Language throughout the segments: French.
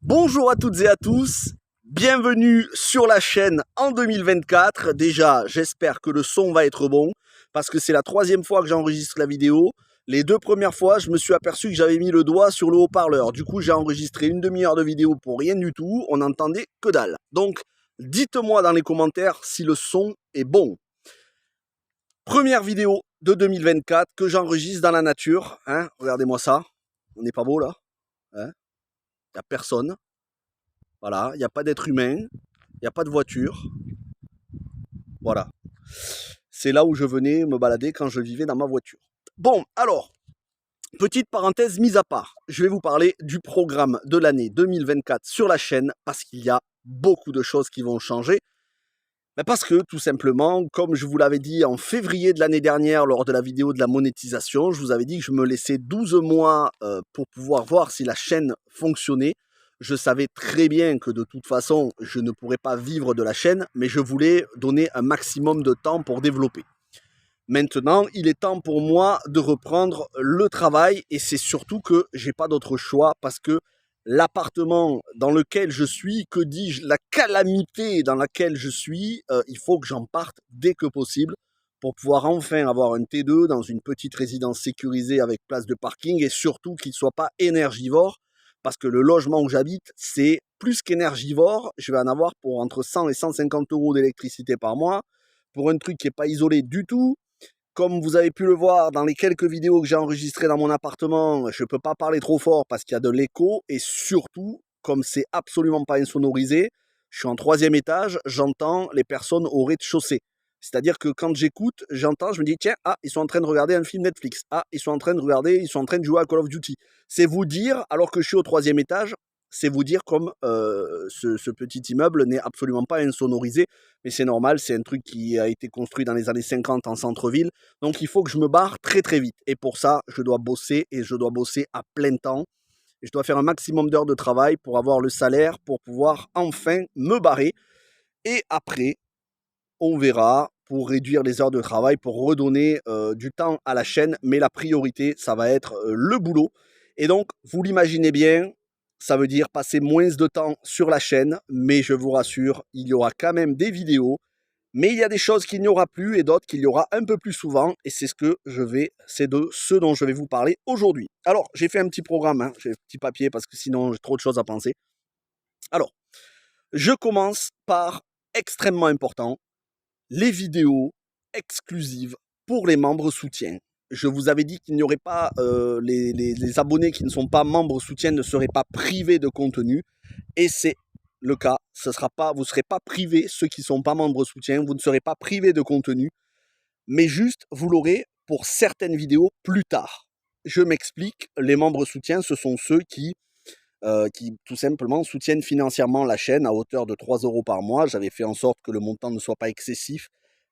Bonjour à toutes et à tous, bienvenue sur la chaîne en 2024. Déjà, j'espère que le son va être bon, parce que c'est la troisième fois que j'enregistre la vidéo. Les deux premières fois, je me suis aperçu que j'avais mis le doigt sur le haut-parleur. Du coup, j'ai enregistré une demi-heure de vidéo pour rien du tout, on n'entendait que dalle. Donc, dites-moi dans les commentaires si le son est bon. Première vidéo de 2024 que j'enregistre dans la nature. Regardez-moi ça, on n'est pas beau là, il n'y a personne. Voilà, il n'y a pas d'être humain, il n'y a pas de voiture. Voilà. C'est là où je venais me balader quand je vivais dans ma voiture. Bon, alors, petite parenthèse mise à part, je vais vous parler du programme de l'année 2024 sur la chaîne parce qu'il y a beaucoup de choses qui vont changer. Mais parce que, tout simplement, comme je vous l'avais dit en février de l'année dernière lors de la vidéo de la monétisation, je vous avais dit que je me laissais 12 mois pour pouvoir voir si la chaîne fonctionnait. Je savais très bien que de toute façon, je ne pourrais pas vivre de la chaîne, mais je voulais donner un maximum de temps pour développer. Maintenant, il est temps pour moi de reprendre le travail et c'est surtout que j'ai pas d'autre choix parce que l'appartement dans lequel je suis, que dis-je, la calamité dans laquelle je suis, il faut que j'en parte dès que possible pour pouvoir enfin avoir un T2 dans une petite résidence sécurisée avec place de parking et surtout qu'il ne soit pas énergivore parce que le logement où j'habite, c'est plus qu'énergivore. Je vais en avoir pour entre 100 et 150 euros d'électricité par mois pour un truc qui n'est pas isolé du tout. Comme vous avez pu le voir dans les quelques vidéos que j'ai enregistrées dans mon appartement, je ne peux pas parler trop fort parce qu'il y a de l'écho et surtout, comme c'est absolument pas insonorisé, je suis en 3e étage, j'entends les personnes au rez-de-chaussée. C'est-à-dire que quand j'écoute, j'entends, je me dis tiens, ils sont en train de regarder un film Netflix. Ils sont en train de jouer à Call of Duty. C'est vous dire, alors que je suis au 3e étage, c'est vous dire comme ce petit immeuble n'est absolument pas insonorisé. Mais c'est normal, c'est un truc qui a été construit dans les années 50 en centre-ville. Donc il faut que je me barre très très vite. Et pour ça, je dois bosser et je dois bosser à plein temps. Et je dois faire un maximum d'heures de travail pour avoir le salaire, pour pouvoir enfin me barrer. Et après, on verra pour réduire les heures de travail, pour redonner du temps à la chaîne. Mais la priorité, ça va être le boulot. Et donc, vous l'imaginez bien, ça veut dire passer moins de temps sur la chaîne. Mais je vous rassure, il y aura quand même des vidéos. Mais il y a des choses qu'il n'y aura plus et d'autres qu'il y aura un peu plus souvent. Et c'est c'est de ce dont je vais vous parler aujourd'hui. Alors, j'ai fait un petit programme, j'ai un petit papier parce que sinon j'ai trop de choses à penser. Alors, je commence par extrêmement important, les vidéos exclusives pour les membres soutiens. Je vous avais dit qu'il n'y aurait pas, les abonnés qui ne sont pas membres soutiens ne seraient pas privés de contenu. Et c'est le cas, vous ne serez pas privés, ceux qui ne sont pas membres soutien, vous ne serez pas privés de contenu, mais juste vous l'aurez pour certaines vidéos plus tard. Je m'explique, les membres soutiens, ce sont ceux qui tout simplement soutiennent financièrement la chaîne à hauteur de 3 euros par mois. J'avais fait en sorte que le montant ne soit pas excessif,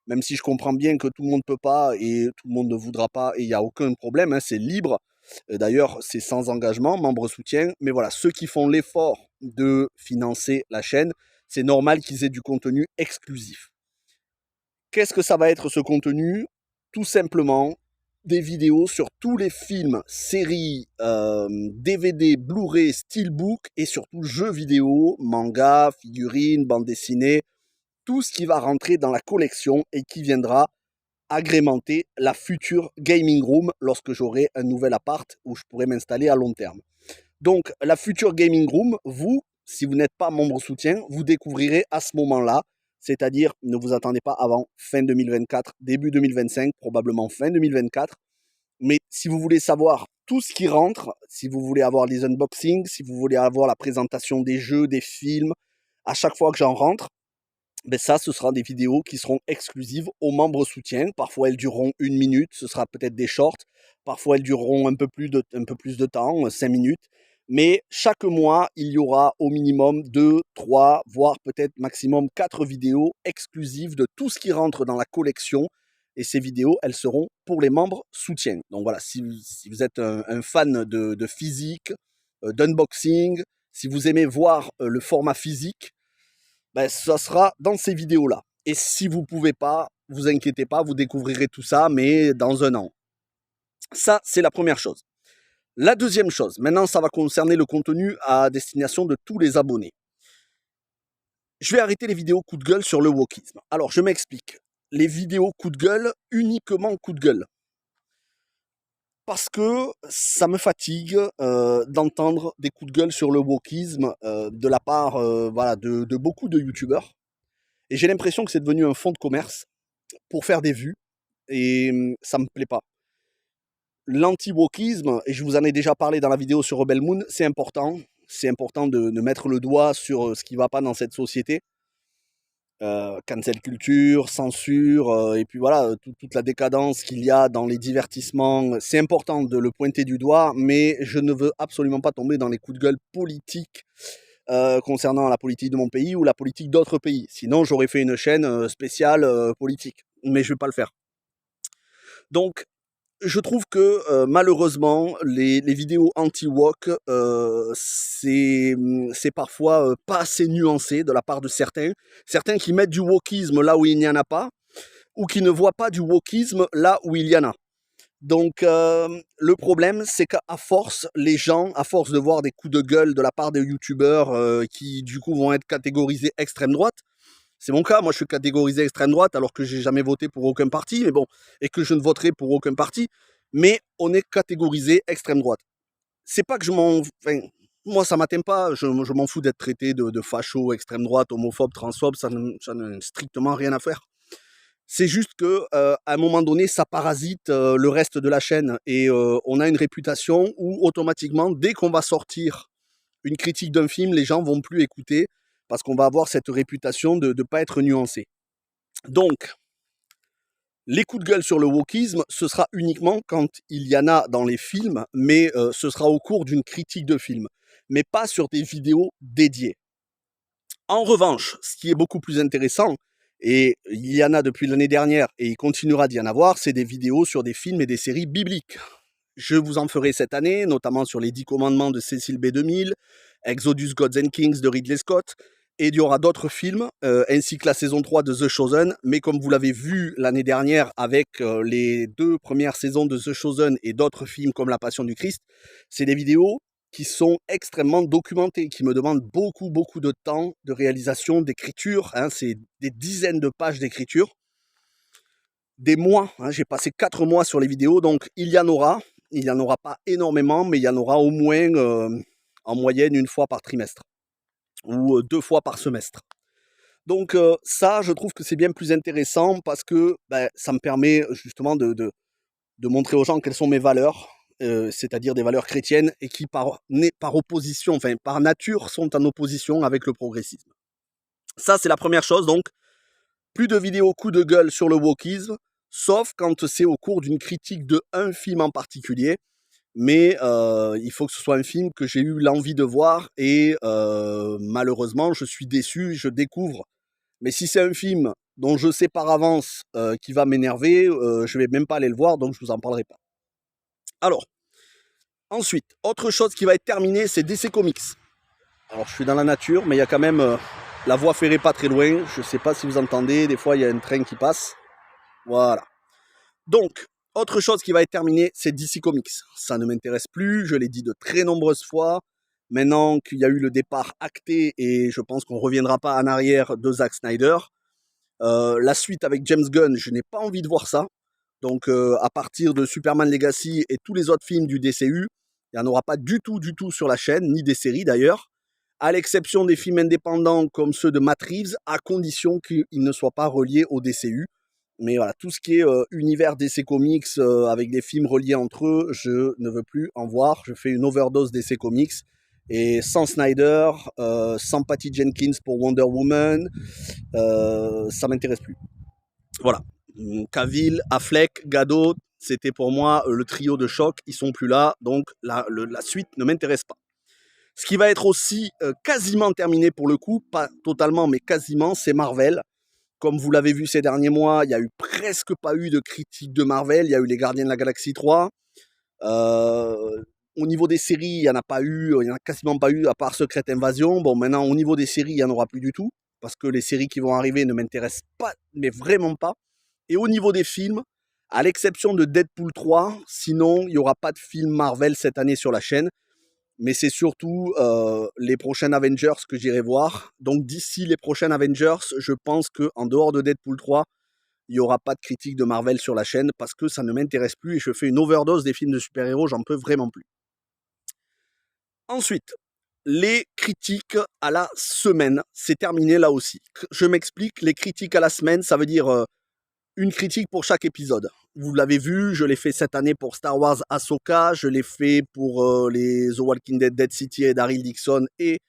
même si je comprends bien que tout le monde ne peut pas et tout le monde ne voudra pas, et il n'y a aucun problème, c'est libre. D'ailleurs, c'est sans engagement, membre soutien. Mais voilà, ceux qui font l'effort de financer la chaîne, c'est normal qu'ils aient du contenu exclusif. Qu'est-ce que ça va être ce contenu? Tout simplement des vidéos sur tous les films, séries, DVD, Blu-ray, Steelbook et surtout jeux vidéo, manga, figurines, bande dessinée, tout ce qui va rentrer dans la collection et qui viendra agrémenter la future gaming room lorsque j'aurai un nouvel appart où je pourrai m'installer à long terme. Donc la future gaming room, vous, si vous n'êtes pas membre soutien, vous découvrirez à ce moment-là, c'est-à-dire ne vous attendez pas avant fin 2024, début 2025, probablement fin 2024. Mais si vous voulez savoir tout ce qui rentre, si vous voulez avoir les unboxings, si vous voulez avoir la présentation des jeux, des films, à chaque fois que j'en rentre, ça, ce sera des vidéos qui seront exclusives aux membres soutien. Parfois, elles dureront 1 minute, ce sera peut-être des shorts. Parfois, elles dureront un peu plus de temps, 5 minutes. Mais chaque mois, il y aura au minimum 2, 3, voire peut-être maximum 4 vidéos exclusives de tout ce qui rentre dans la collection. Et ces vidéos, elles seront pour les membres soutien. Donc voilà, si vous êtes un fan de physique, d'unboxing, si vous aimez voir le format physique, ça sera dans ces vidéos-là. Et si vous ne pouvez pas, vous inquiétez pas, vous découvrirez tout ça, mais dans un an. Ça, c'est la première chose. La deuxième chose, maintenant ça va concerner le contenu à destination de tous les abonnés. Je vais arrêter les vidéos coup de gueule sur le wokisme. Alors je m'explique. Les vidéos coup de gueule, uniquement coup de gueule. Parce que ça me fatigue d'entendre des coups de gueule sur le wokisme de la part voilà, de beaucoup de youtubeurs. Et j'ai l'impression que c'est devenu un fonds de commerce pour faire des vues. Et ça me plaît pas. L'anti-wokisme, et je vous en ai déjà parlé dans la vidéo sur Rebel Moon, c'est important. C'est important de mettre le doigt sur ce qui ne va pas dans cette société. Cancel culture, censure, et puis voilà, toute la décadence qu'il y a dans les divertissements. C'est important de le pointer du doigt, mais je ne veux absolument pas tomber dans les coups de gueule politiques concernant la politique de mon pays ou la politique d'autres pays. Sinon, j'aurais fait une chaîne spéciale politique, mais je ne vais pas le faire. Donc, je trouve que malheureusement, les vidéos anti-wok, c'est parfois pas assez nuancé de la part de certains. Certains qui mettent du wokisme là où il n'y en a pas, ou qui ne voient pas du wokisme là où il y en a. Donc le problème, c'est qu'à force, les gens, à force de voir des coups de gueule de la part des youtubeurs qui du coup vont être catégorisés extrême droite, c'est mon cas, moi je suis catégorisé extrême droite alors que j'ai jamais voté pour aucun parti, mais bon, et que je ne voterai pour aucun parti, mais on est catégorisé extrême droite. C'est pas que je m'en... Enfin, moi ça m'atteint pas, je m'en fous d'être traité de facho, extrême droite, homophobe, transphobe, ça n'a strictement rien à faire. C'est juste que à un moment donné, ça parasite le reste de la chaîne et on a une réputation où automatiquement, dès qu'on va sortir une critique d'un film, les gens vont plus écouter parce qu'on va avoir cette réputation de ne pas être nuancé. Donc, les coups de gueule sur le wokisme, ce sera uniquement quand il y en a dans les films, mais ce sera au cours d'une critique de film, mais pas sur des vidéos dédiées. En revanche, ce qui est beaucoup plus intéressant, et il y en a depuis l'année dernière, et il continuera d'y en avoir, c'est des vidéos sur des films et des séries bibliques. Je vous en ferai cette année, notamment sur les 10 commandements de Cecil B. 2000, Exodus Gods and Kings de Ridley Scott, et il y aura d'autres films, ainsi que la saison 3 de The Chosen, mais comme vous l'avez vu l'année dernière avec les 2 premières saisons de The Chosen et d'autres films comme La Passion du Christ, c'est des vidéos qui sont extrêmement documentées, qui me demandent beaucoup de temps de réalisation, d'écriture, hein, c'est des dizaines de pages d'écriture, des mois, hein, j'ai passé 4 mois sur les vidéos, donc il y en aura pas énormément, mais il y en aura au moins en moyenne 1 fois par trimestre ou 2 fois par semestre. Donc ça, je trouve que c'est bien plus intéressant parce que ça me permet justement de montrer aux gens quelles sont mes valeurs, c'est-à-dire des valeurs chrétiennes et qui par opposition, enfin par nature, sont en opposition avec le progressisme. Ça, c'est la première chose, donc plus de vidéos coup de gueule sur le wokisme, sauf quand c'est au cours d'une critique de un film en particulier. Mais il faut que ce soit un film que j'ai eu l'envie de voir et malheureusement, je suis déçu, je découvre. Mais si c'est un film dont je sais par avance qui va m'énerver, je vais même pas aller le voir, donc je vous en parlerai pas. Alors, ensuite, autre chose qui va être terminée, c'est DC Comics. Alors, je suis dans la nature, mais il y a quand même la voie ferrée pas très loin. Je sais pas si vous entendez, des fois il y a un train qui passe. Voilà. Donc, autre chose qui va être terminée, c'est DC Comics. Ça ne m'intéresse plus, je l'ai dit de très nombreuses fois. Maintenant qu'il y a eu le départ acté, et je pense qu'on ne reviendra pas en arrière de Zack Snyder, la suite avec James Gunn, je n'ai pas envie de voir ça. Donc à partir de Superman Legacy et tous les autres films du DCU, il n'y en aura pas du tout sur la chaîne, ni des séries d'ailleurs, à l'exception des films indépendants comme ceux de Matt Reeves, à condition qu'ils ne soient pas reliés au DCU. Mais voilà, tout ce qui est univers DC Comics avec des films reliés entre eux, je ne veux plus en voir. Je fais une overdose DC Comics. Et sans Snyder, sans Patty Jenkins pour Wonder Woman, ça m'intéresse plus. Voilà. Cavill, Affleck, Gadot, c'était pour moi le trio de choc. Ils sont plus là, donc la suite ne m'intéresse pas. Ce qui va être aussi quasiment terminé pour le coup, pas totalement, mais quasiment, c'est Marvel. Comme vous l'avez vu ces derniers mois, il n'y a eu presque pas eu de critique de Marvel. Il y a eu les Gardiens de la Galaxie 3. Au niveau des séries, il n'y en a pas eu, il n'y en a quasiment pas eu, à part Secret Invasion. Bon, maintenant, au niveau des séries, il n'y en aura plus du tout, parce que les séries qui vont arriver ne m'intéressent pas, mais vraiment pas. Et au niveau des films, À l'exception de Deadpool 3, sinon il n'y aura pas de film Marvel cette année sur la chaîne. Mais c'est surtout les prochains Avengers que j'irai voir. Donc d'ici les prochains Avengers, je pense qu'en dehors de Deadpool 3, il n'y aura pas de critique de Marvel sur la chaîne parce que ça ne m'intéresse plus et je fais une overdose des films de super-héros, j'en peux vraiment plus. Ensuite, les critiques à la semaine, c'est terminé là aussi. Je m'explique, les critiques à la semaine, ça veut dire une critique pour chaque épisode. Vous l'avez vu, je l'ai fait cette année pour Star Wars Ahsoka, je l'ai fait pour les The Walking Dead, Dead City et Daryl Dixon et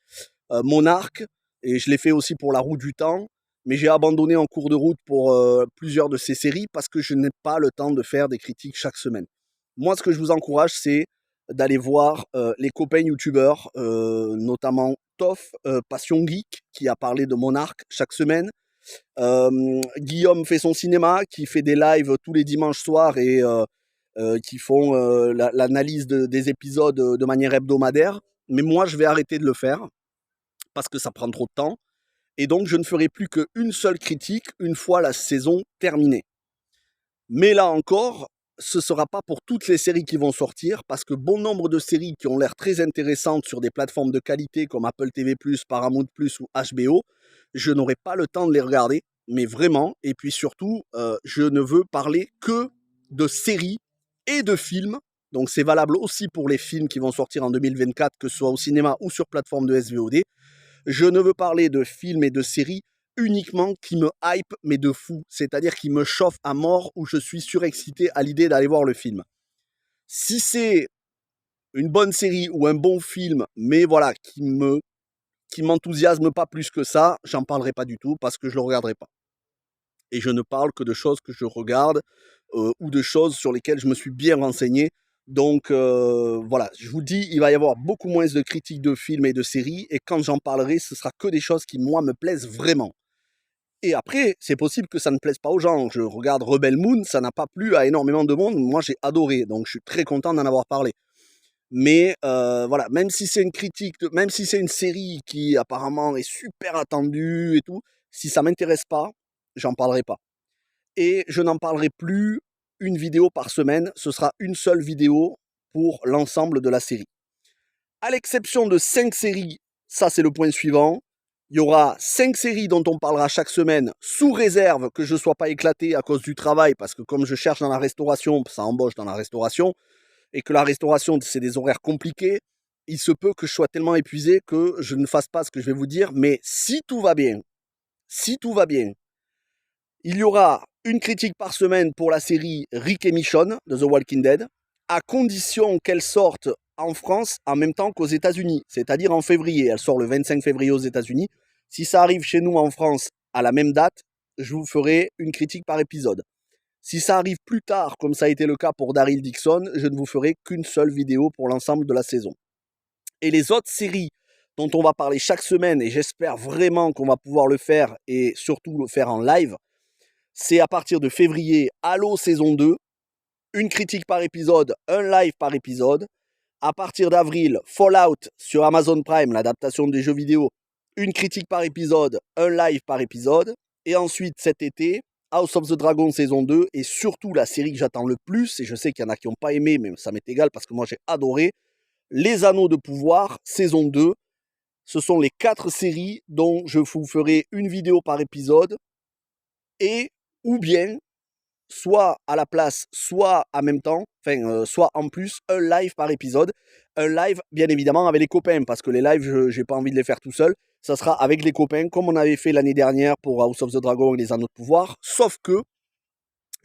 Monarch, et je l'ai fait aussi pour La Roue du Temps, mais j'ai abandonné en cours de route pour plusieurs de ces séries parce que je n'ai pas le temps de faire des critiques chaque semaine. Moi, ce que je vous encourage, c'est d'aller voir les copains youtubeurs, notamment Toff, Passion Geek, qui a parlé de Monarch chaque semaine. Guillaume fait son cinéma, qui fait des lives tous les dimanches soirs et qui font l'analyse des épisodes de manière hebdomadaire. Mais moi, je vais arrêter de le faire parce que ça prend trop de temps. Et donc, je ne ferai plus qu'une seule critique une fois la saison terminée. Mais là encore, ce ne sera pas pour toutes les séries qui vont sortir, parce que bon nombre de séries qui ont l'air très intéressantes sur des plateformes de qualité comme Apple TV+, Paramount+, ou HBO, je n'aurai pas le temps de les regarder, mais vraiment. Et puis surtout, je ne veux parler que de séries et de films. Donc c'est valable aussi pour les films qui vont sortir en 2024, que ce soit au cinéma ou sur plateforme de SVOD. Je ne veux parler de films et de séries uniquement qui me hype, mais de fou. C'est-à-dire qui me chauffe à mort, où je suis surexcité à l'idée d'aller voir le film. Si c'est une bonne série ou un bon film, mais voilà, qui m'enthousiasme pas plus que ça, j'en parlerai pas du tout parce que je le regarderai pas. Et je ne parle que de choses que je regarde ou de choses sur lesquelles je me suis bien renseigné. Donc voilà, je vous dis, il va y avoir beaucoup moins de critiques de films et de séries, et quand j'en parlerai, ce sera que des choses qui, moi, me plaisent vraiment. Et après, c'est possible que ça ne plaise pas aux gens. Je regarde Rebel Moon, ça n'a pas plu à énormément de monde, moi j'ai adoré, donc je suis très content d'en avoir parlé. Mais voilà, même si c'est une critique, même si c'est une série qui apparemment est super attendue et tout, si ça m'intéresse pas, j'en parlerai pas. Et je n'en parlerai plus une vidéo par semaine, ce sera une seule vidéo pour l'ensemble de la série. À l'exception de 5 séries, ça c'est le point suivant, il y aura 5 séries dont on parlera chaque semaine, sous réserve que je ne sois pas éclaté à cause du travail, parce que comme je cherche dans la restauration, ça embauche dans la restauration, et que la restauration c'est des horaires compliqués, il se peut que je sois tellement épuisé que je ne fasse pas ce que je vais vous dire, mais si tout va bien, il y aura une critique par semaine pour la série Rick et Michonne de The Walking Dead, à condition qu'elle sorte en France en même temps qu'aux États-Unis, c'est-à-dire en février. Elle sort le 25 février aux États-Unis. Si ça arrive chez nous en France à la même date, je vous ferai une critique par épisode. Si ça arrive plus tard, comme ça a été le cas pour Daryl Dixon, je ne vous ferai qu'une seule vidéo pour l'ensemble de la saison. Et les autres séries dont on va parler chaque semaine, et j'espère vraiment qu'on va pouvoir le faire, et surtout le faire en live, c'est à partir de février, Halo saison 2, une critique par épisode, un live par épisode. À partir d'avril, Fallout sur Amazon Prime, l'adaptation des jeux vidéo, une critique par épisode, un live par épisode. Et ensuite, cet été, House of the Dragon saison 2, et surtout la série que j'attends le plus, et je sais qu'il y en a qui n'ont pas aimé, mais ça m'est égal parce que moi j'ai adoré, Les Anneaux de Pouvoir saison 2. Ce sont les 4 séries dont je vous ferai une vidéo par épisode, et ou bien soit à la place, soit en même temps, soit en plus, un live par épisode. Un live, bien évidemment, avec les copains, parce que les lives, je n'ai pas envie de les faire tout seul. Ça sera avec les copains, comme on avait fait l'année dernière pour House of the Dragon et les Anneaux de Pouvoir. Sauf que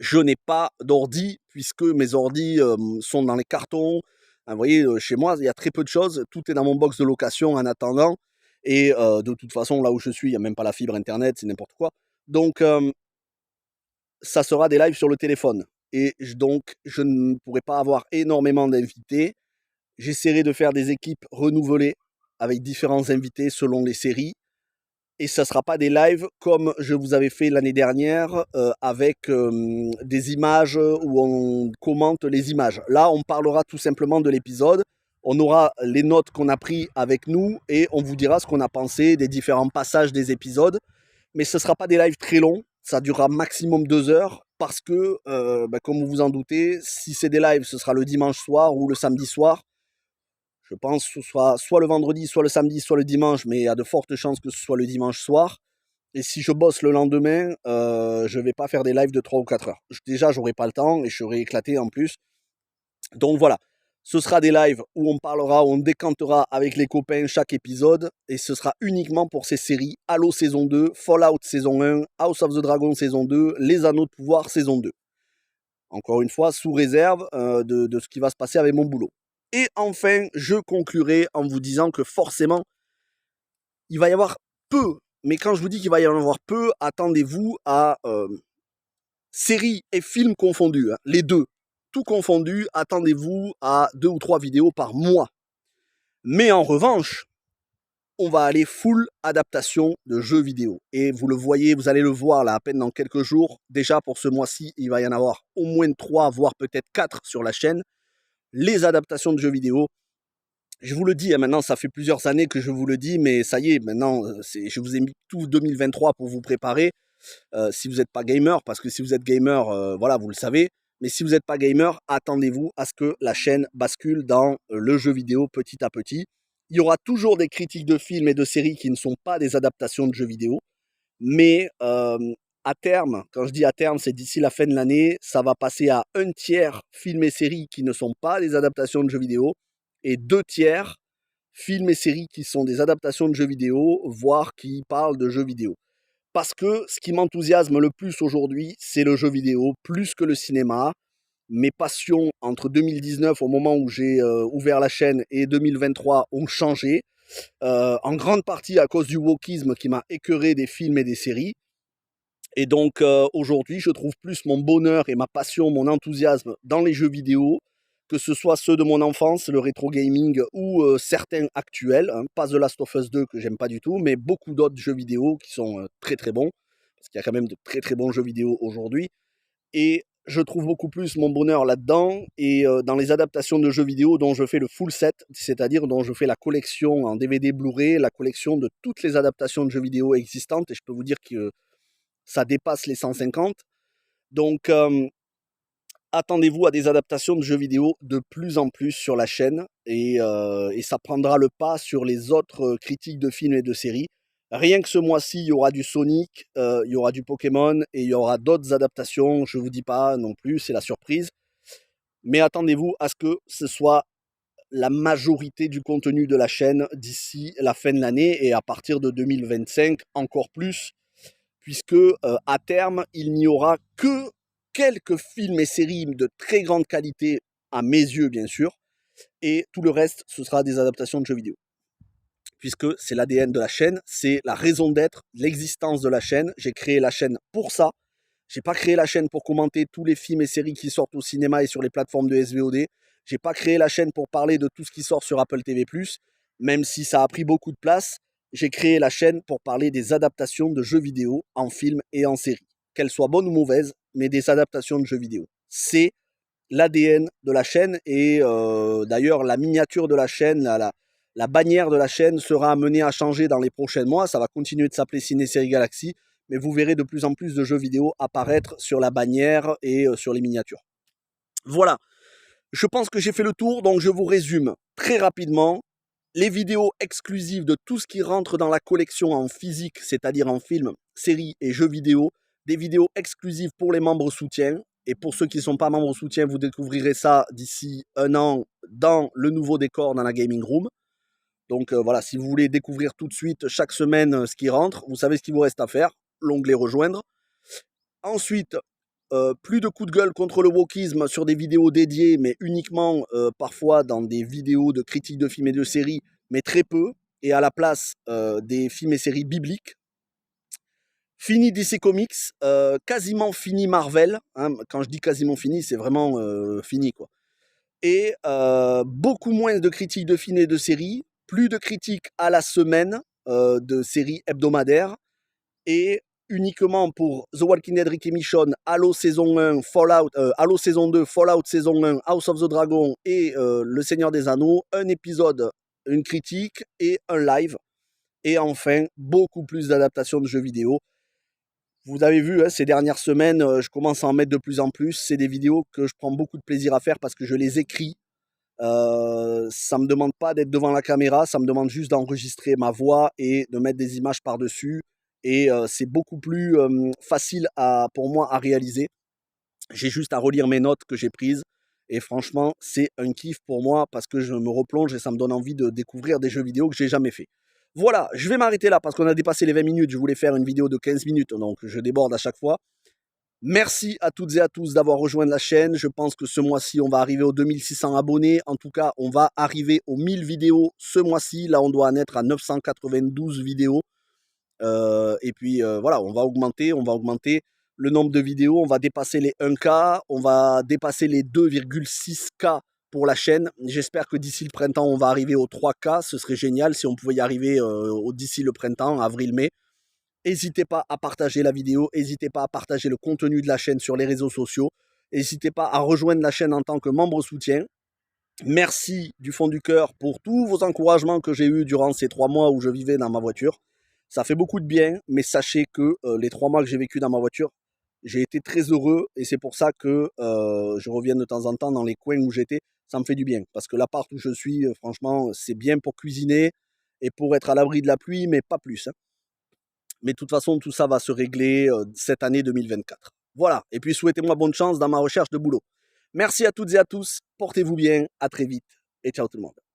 je n'ai pas d'ordi, puisque mes ordis sont dans les cartons. Vous voyez, chez moi, il y a très peu de choses. Tout est dans mon box de location en attendant. Et de toute façon, là où je suis, il n'y a même pas la fibre Internet, c'est n'importe quoi. Donc, ça sera des lives sur le téléphone. Et donc, je ne pourrai pas avoir énormément d'invités. J'essaierai de faire des équipes renouvelées avec différents invités selon les séries. Et ça ne sera pas des lives comme je vous avais fait l'année dernière avec des images où on commente les images. Là, on parlera tout simplement de l'épisode. On aura les notes qu'on a prises avec nous et on vous dira ce qu'on a pensé des différents passages des épisodes. Mais ce ne sera pas des lives très longs. Ça durera maximum 2 heures parce que, comme vous vous en doutez, si c'est des lives, ce sera le dimanche soir ou le samedi soir. Je pense que ce soit le vendredi, soit le samedi, soit le dimanche, mais il y a de fortes chances que ce soit le dimanche soir. Et si je bosse le lendemain, je vais pas faire des lives de 3 ou 4 heures. Déjà, j'aurai pas le temps et je serai éclaté en plus. Donc voilà, ce sera des lives où on parlera, où on décantera avec les copains chaque épisode. Et ce sera uniquement pour ces séries. Halo saison 2, Fallout saison 1, House of the Dragon saison 2, Les Anneaux de Pouvoir saison 2. Encore une fois, sous réserve de ce qui va se passer avec mon boulot. Et enfin, je conclurai en vous disant que forcément, il va y avoir peu, mais quand je vous dis qu'il va y en avoir peu, attendez-vous à séries et films confondus, hein, les deux, tout confondu, attendez-vous à 2 ou 3 vidéos par mois. Mais en revanche, on va aller full adaptation de jeux vidéo. Et vous le voyez, vous allez le voir là à peine dans quelques jours. Déjà pour ce mois-ci, il va y en avoir au moins 3, voire peut-être 4 sur la chaîne. Les adaptations de jeux vidéo. Je vous le dis, hein, maintenant ça fait plusieurs années que je vous le dis, mais ça y est, maintenant je vous ai mis tout 2023 pour vous préparer. Si vous n'êtes pas gamer, parce que si vous êtes gamer, voilà, vous le savez. Mais si vous n'êtes pas gamer, attendez-vous à ce que la chaîne bascule dans le jeu vidéo petit à petit. Il y aura toujours des critiques de films et de séries qui ne sont pas des adaptations de jeux vidéo. Mais à terme, quand je dis à terme, c'est d'ici la fin de l'année, ça va passer à 1/3 films et séries qui ne sont pas des adaptations de jeux vidéo et 2/3 films et séries qui sont des adaptations de jeux vidéo, voire qui parlent de jeux vidéo. Parce que ce qui m'enthousiasme le plus aujourd'hui, c'est le jeu vidéo, plus que le cinéma. Mes passions entre 2019, au moment où j'ai ouvert la chaîne, et 2023 ont changé, en grande partie à cause du wokisme qui m'a écœuré des films et des séries. Et donc aujourd'hui, je trouve plus mon bonheur et ma passion, mon enthousiasme dans les jeux vidéo, que ce soit ceux de mon enfance, le rétro gaming ou certains actuels, hein, pas The Last of Us 2 que j'aime pas du tout, mais beaucoup d'autres jeux vidéo qui sont très très bons, parce qu'il y a quand même de très très bons jeux vidéo aujourd'hui. Et je trouve beaucoup plus mon bonheur là-dedans et dans les adaptations de jeux vidéo dont je fais le full set, c'est-à-dire dont je fais la collection en DVD Blu-ray, la collection de toutes les adaptations de jeux vidéo existantes, et je peux vous dire que ça dépasse les 150. Donc, attendez-vous à des adaptations de jeux vidéo de plus en plus sur la chaîne et ça prendra le pas sur les autres critiques de films et de séries. Rien que ce mois-ci, il y aura du Sonic, il y aura du Pokémon et il y aura d'autres adaptations. Je ne vous dis pas non plus, c'est la surprise. Mais attendez-vous à ce que ce soit la majorité du contenu de la chaîne d'ici la fin de l'année et à partir de 2025 encore plus, puisque à terme, il n'y aura que quelques films et séries de très grande qualité, à mes yeux bien sûr, et tout le reste, ce sera des adaptations de jeux vidéo. Puisque c'est l'ADN de la chaîne, c'est la raison d'être, l'existence de la chaîne. J'ai créé la chaîne pour ça. J'ai pas créé la chaîne pour commenter tous les films et séries qui sortent au cinéma et sur les plateformes de SVOD. J'ai pas créé la chaîne pour parler de tout ce qui sort sur Apple TV+, même si ça a pris beaucoup de place. J'ai créé la chaîne pour parler des adaptations de jeux vidéo en film et en série. Qu'elles soient bonnes ou mauvaises, mais des adaptations de jeux vidéo. C'est l'ADN de la chaîne et d'ailleurs la miniature de la chaîne, la bannière de la chaîne sera amenée à changer dans les prochains mois. Ça va continuer de s'appeler Ciné Série Galaxy, mais vous verrez de plus en plus de jeux vidéo apparaître sur la bannière et sur les miniatures. Voilà, je pense que j'ai fait le tour, donc je vous résume très rapidement. Les vidéos exclusives de tout ce qui rentre dans la collection en physique, c'est-à-dire en film, séries et jeux vidéo. Des vidéos exclusives pour les membres soutien. Et pour ceux qui ne sont pas membres soutien, vous découvrirez ça d'ici 1 an dans le nouveau décor dans la Gaming Room. Donc voilà, si vous voulez découvrir tout de suite chaque semaine ce qui rentre, vous savez ce qu'il vous reste à faire, l'onglet rejoindre. Ensuite, plus de coups de gueule contre le wokisme sur des vidéos dédiées, mais uniquement parfois dans des vidéos de critiques de films et de séries, mais très peu, et à la place des films et séries bibliques. Fini DC Comics, quasiment fini Marvel, hein, quand je dis quasiment fini, c'est vraiment fini quoi. Et beaucoup moins de critiques de films et de séries, plus de critiques à la semaine de séries hebdomadaires, et uniquement pour The Walking Dead Rick et Michonne, Halo saison 1, Halo saison 2, Fallout saison 1, House of the Dragon et Le Seigneur des Anneaux, un épisode, une critique et un live. Et enfin, beaucoup plus d'adaptations de jeux vidéo. Vous avez vu, hein, ces dernières semaines, je commence à en mettre de plus en plus. C'est des vidéos que je prends beaucoup de plaisir à faire parce que je les écris. Ça me demande pas d'être devant la caméra, ça me demande juste d'enregistrer ma voix et de mettre des images par-dessus. Et c'est beaucoup plus facile pour moi à réaliser. J'ai juste à relire mes notes que j'ai prises. Et franchement, c'est un kiff pour moi parce que je me replonge et ça me donne envie de découvrir des jeux vidéo que j'ai jamais fait. Voilà, je vais m'arrêter là parce qu'on a dépassé les 20 minutes. Je voulais faire une vidéo de 15 minutes, donc je déborde à chaque fois. Merci à toutes et à tous d'avoir rejoint la chaîne. Je pense que ce mois-ci, on va arriver aux 2600 abonnés. En tout cas, on va arriver aux 1000 vidéos ce mois-ci. Là, on doit en être à 992 vidéos. Et puis voilà, on va augmenter le nombre de vidéos. On va dépasser les 1K. On va dépasser les 2,6K pour la chaîne. J'espère que d'ici le printemps, on va arriver aux 3K. Ce serait génial si on pouvait y arriver d'ici le printemps, avril-mai. N'hésitez pas à partager la vidéo, n'hésitez pas à partager le contenu de la chaîne sur les réseaux sociaux, n'hésitez pas à rejoindre la chaîne en tant que membre soutien. Merci du fond du cœur pour tous vos encouragements que j'ai eus durant ces 3 mois où je vivais dans ma voiture. Ça fait beaucoup de bien, mais sachez que les 3 mois que j'ai vécu dans ma voiture, j'ai été très heureux et c'est pour ça que je reviens de temps en temps dans les coins où j'étais. Ça me fait du bien parce que l'appart où je suis, franchement, c'est bien pour cuisiner et pour être à l'abri de la pluie, mais pas plus, hein. Mais de toute façon, tout ça va se régler cette année 2024. Voilà. Et puis, souhaitez-moi bonne chance dans ma recherche de boulot. Merci à toutes et à tous. Portez-vous bien. À très vite. Et ciao tout le monde.